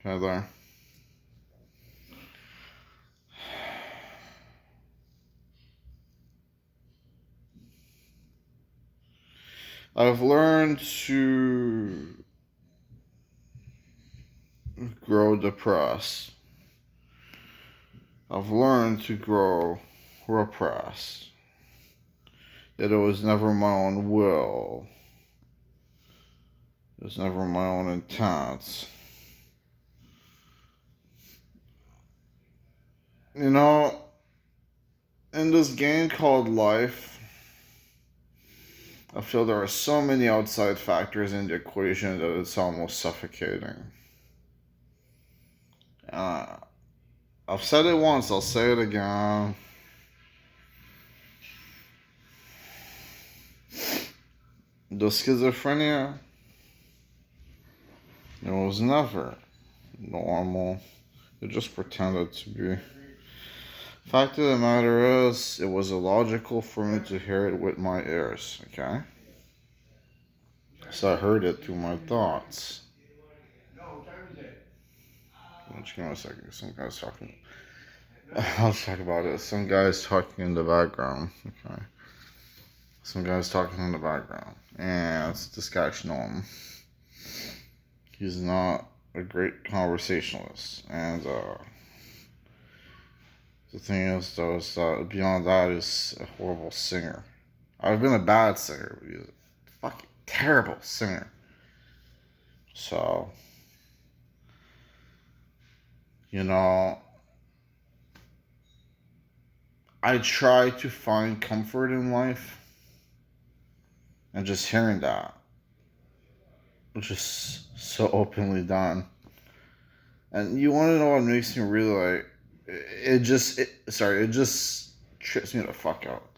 Heather. I've learned to grow depressed. I've learned to grow repressed. That it was never my own will. It was never my own intent. You know, in this game called life, I feel there are so many outside factors in the equation that it's almost suffocating. Uh, I've said it once, I'll say it again. The schizophrenia, it was never normal. It just pretended to be. Fact of the matter is, it was illogical for me to hear it with my ears, okay? So I heard it through my thoughts. Just give me a second. Some guy's talking. I'll talk about it. Some guy's talking in the background, okay? Some guy's talking in the background. And this guy should know him. He's not a great conversationalist. And the thing is, though, is beyond that, he's a horrible singer. I've been a bad singer, but he's a fucking terrible singer. So, you know, I try to find comfort in life. And just hearing that, which is so openly done. And you want to know what makes me really like, it just trips me the fuck out.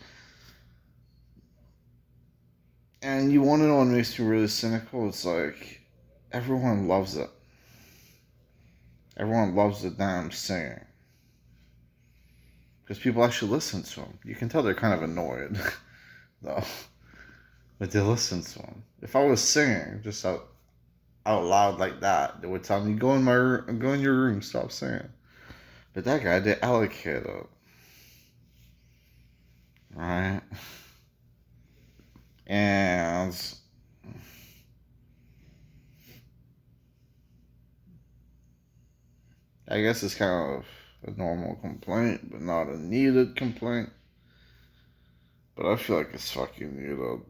And you want to know what makes me really cynical? It's like, everyone loves it. Everyone loves the damn singing. Because people actually listen to them. You can tell they're kind of annoyed, though. But they listen to them. If I was singing just out loud like that, they would tell me, go in your room, stop singing. But that guy, they allocate it. Right? And I guess it's kind of a normal complaint, but not a needed complaint. But I feel like it's fucking needed.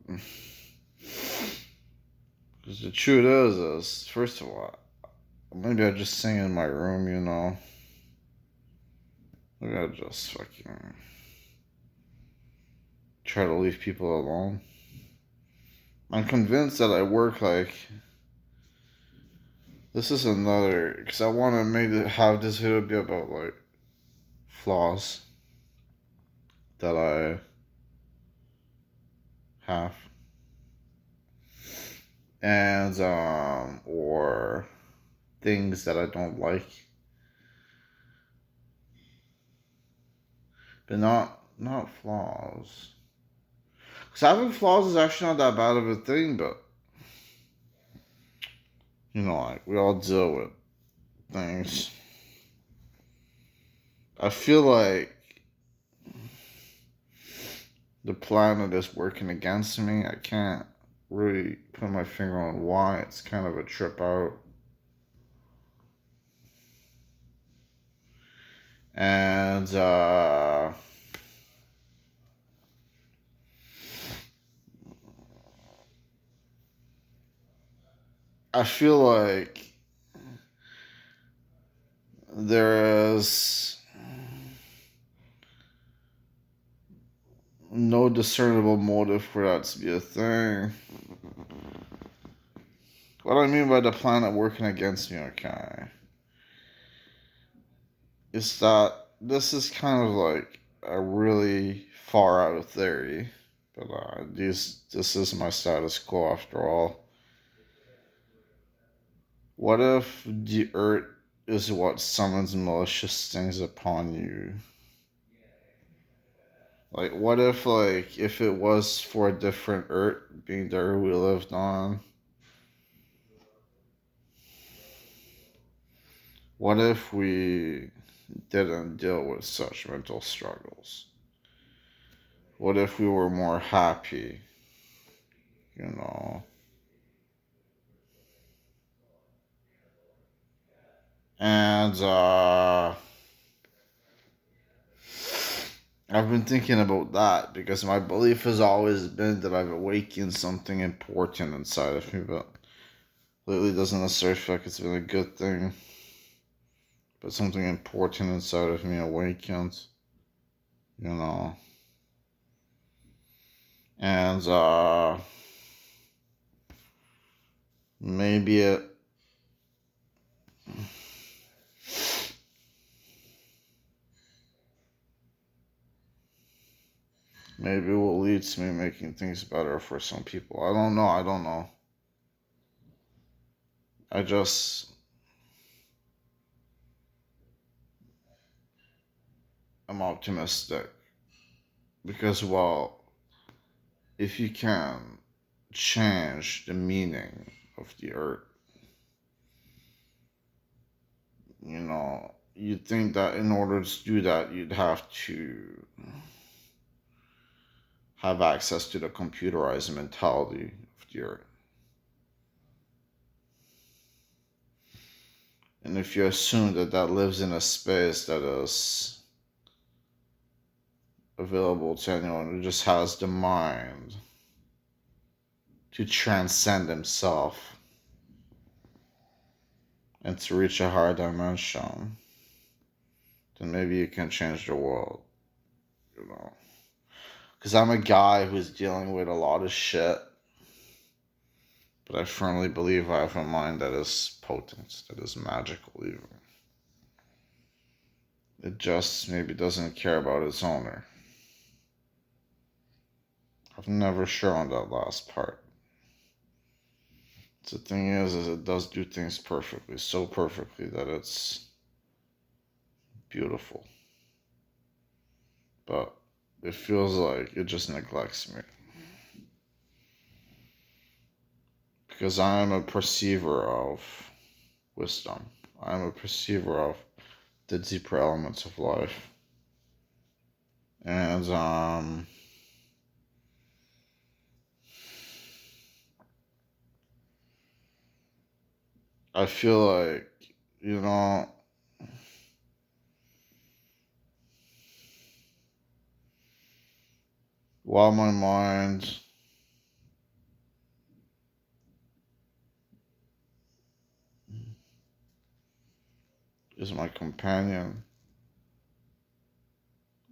Because the truth is, first of all, maybe I just sing in my room, you know. Maybe I just fucking try to leave people alone. I'm convinced that I work like... This is another... Because I want to have this video be about, like, flaws that I have. And, or things that I don't like. But not flaws. Because having flaws is actually not that bad of a thing, but you know, like, we all deal with things. I feel like the planet is working against me. I can't really put my finger on why. It's kind of a trip out. And, I feel like there is no discernible motive for that to be a thing. What I mean by the planet working against me, okay, is that this is kind of like a really far out theory, but this is my status quo after all. What if the Earth is what summons malicious things upon you? Like, what if, like, if it was for a different Earth, being the Earth we lived on, What if we didn't deal with such mental struggles? What if we were more happy, you know? And I've been thinking about that because my belief has always been that I've awakened something important inside of me, but lately it doesn't necessarily feel like it's been a good thing. But something important inside of me awakens, you know. And maybe it maybe what leads to me making things better for some people. I don't know. I don't know. I just am optimistic because, well, if you can change the meaning of the earth, you know, you'd think that in order to do that, you'd have to have access to the computerized mentality of the earth. And if you assume that that lives in a space that is available to anyone who just has the mind to transcend himself and to reach a higher dimension, then maybe you can change the world, you know. Because I'm a guy who's dealing with a lot of shit, but I firmly believe I have a mind that is potent, that is magical even. It just maybe doesn't care about its owner. I've never shown that last part. The thing is it does do things perfectly, so perfectly that it's beautiful. But it feels like it just neglects me. Because I am a perceiver of wisdom. I am a perceiver of the deeper elements of life. And I feel like, you know, while my mind is my companion,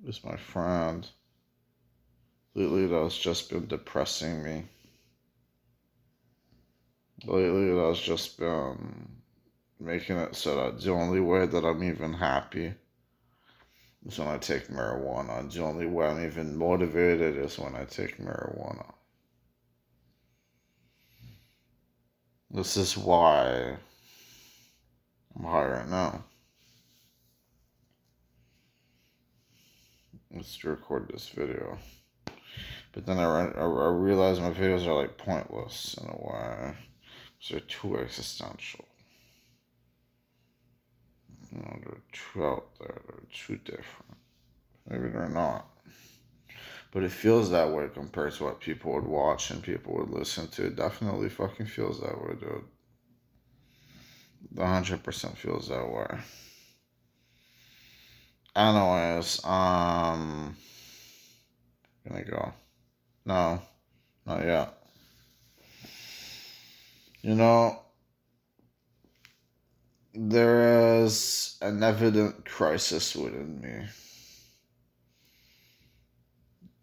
is my friend, lately that's just been depressing me. Lately that's just been making it so that the only way that I'm even happy is when I take marijuana. The only way I'm even motivated is when I take marijuana. This is why I'm high right now. Let's record this video. But then I realize my videos are like pointless in a way. So they're too existential. You know, they're too out there. They're too different. Maybe they're not. But it feels that way compared to what people would watch and people would listen to. It definitely fucking feels that way, dude. 100% feels that way. Anyways, gonna go. No, not yet. You know, there is an evident crisis within me.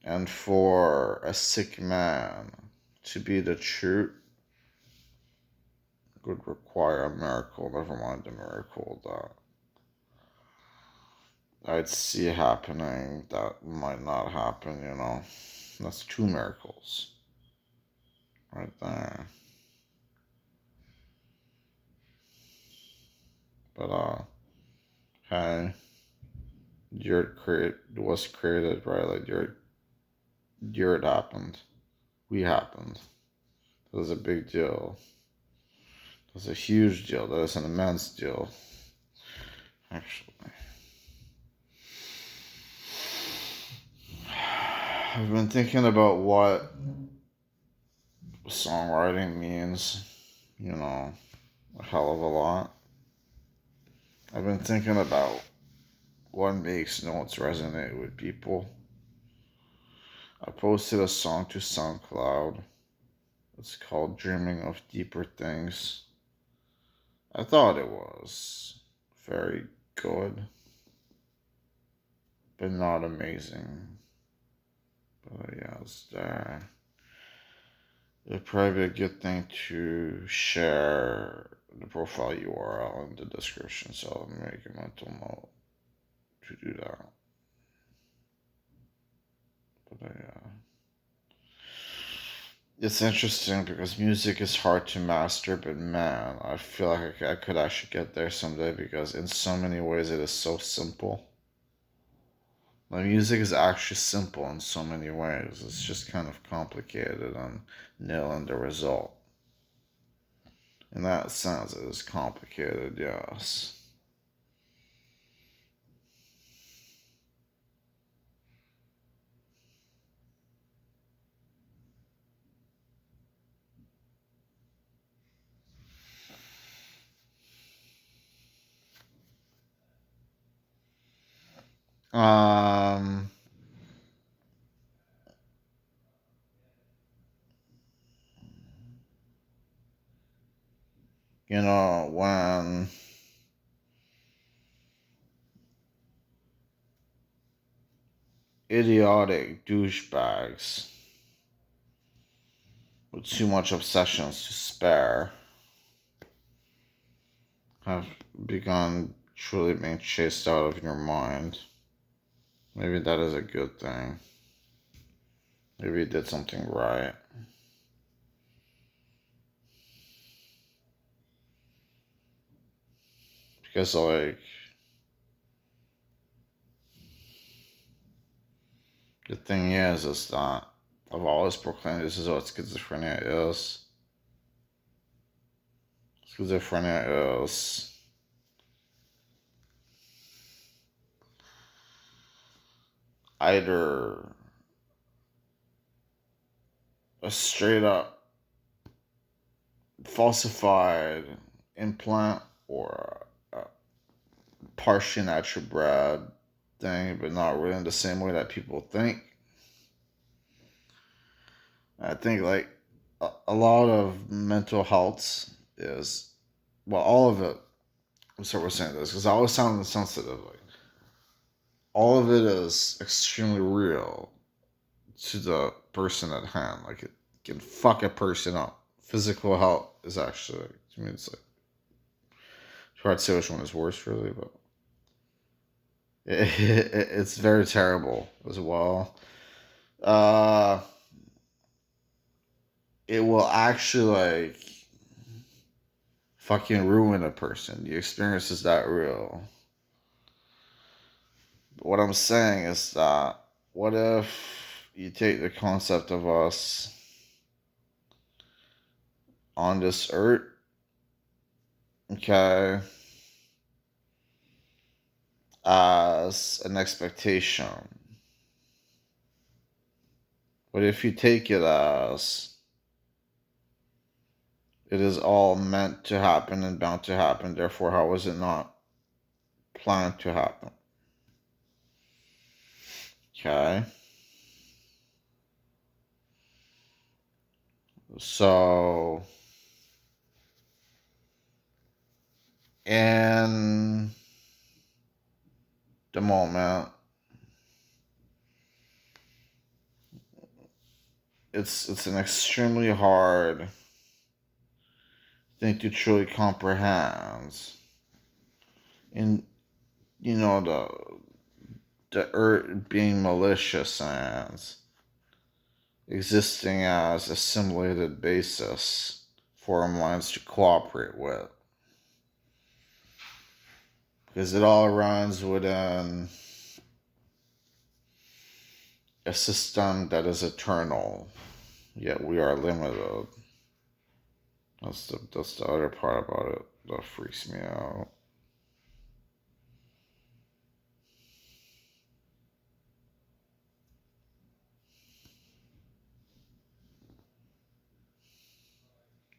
And for a sick man to be the truth would require a miracle, never mind the miracle that I'd see happening that might not happen, you know. That's two miracles right there. But hey, was created, right? Like your it happened. We happened. That was a big deal. That was a huge deal. That was an immense deal. actually. I've been thinking about what songwriting means, a hell of a lot. I've been thinking about what makes notes resonate with people. I posted a song to SoundCloud. It's called Dreaming of Deeper Things. I thought it was very good, but not amazing. But yeah, it's there. It'd probably be a good thing to share the profile URL in the description, so I'll make a mental note to do that. But yeah. It's interesting because music is hard to master, but man, I feel like I could actually get there someday because in so many ways it is so simple. Like music is actually simple in so many ways. It's just kind of complicated and nailing the result. In that sense, it is complicated, yes. Um, when idiotic douchebags with too much obsessions to spare have begun truly being chased out of your mind. Maybe that is a good thing. Maybe you did something right. Because, like, the thing is that I've always proclaimed this is what schizophrenia is. Schizophrenia is either a straight up falsified implant or a partially natural bred thing, but not really in the same way that people think. I think like a lot of mental health is, well, all of it. I'm sorry we're saying this because I always sound insensitive. Like all of it is extremely real to the person at hand. Like it can fuck a person up. Physical health is actually, to me, it's like it's hard to say which one is worse, really, but it's very terrible as well. Uh, it will actually like fucking ruin a person. The experience is that real. But what I'm saying is that what if you take the concept of us on this earth, okay, as an expectation? But if you take it as it is all meant to happen and bound to happen, therefore, how is it not planned to happen? Okay. So, in the moment, it's an extremely hard thing to truly comprehend. In the earth being malicious and existing as a simulated basis for our minds to cooperate with. Because it all runs within a system that is eternal, yet we are limited. That's the other part about it that freaks me out.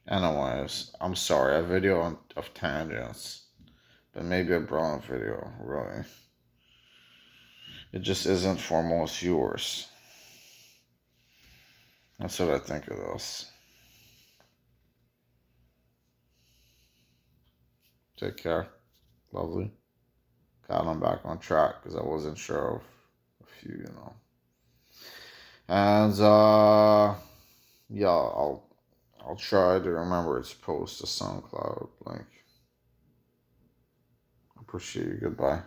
Anyways, I'm sorry, a video of tangents. But maybe a brilliant video, really. It just isn't for most viewers. That's what I think of this. Take care. Lovely. God, I'm back on track because I wasn't sure of a few, And yeah, I'll try to remember to post a SoundCloud link. Appreciate you. Goodbye.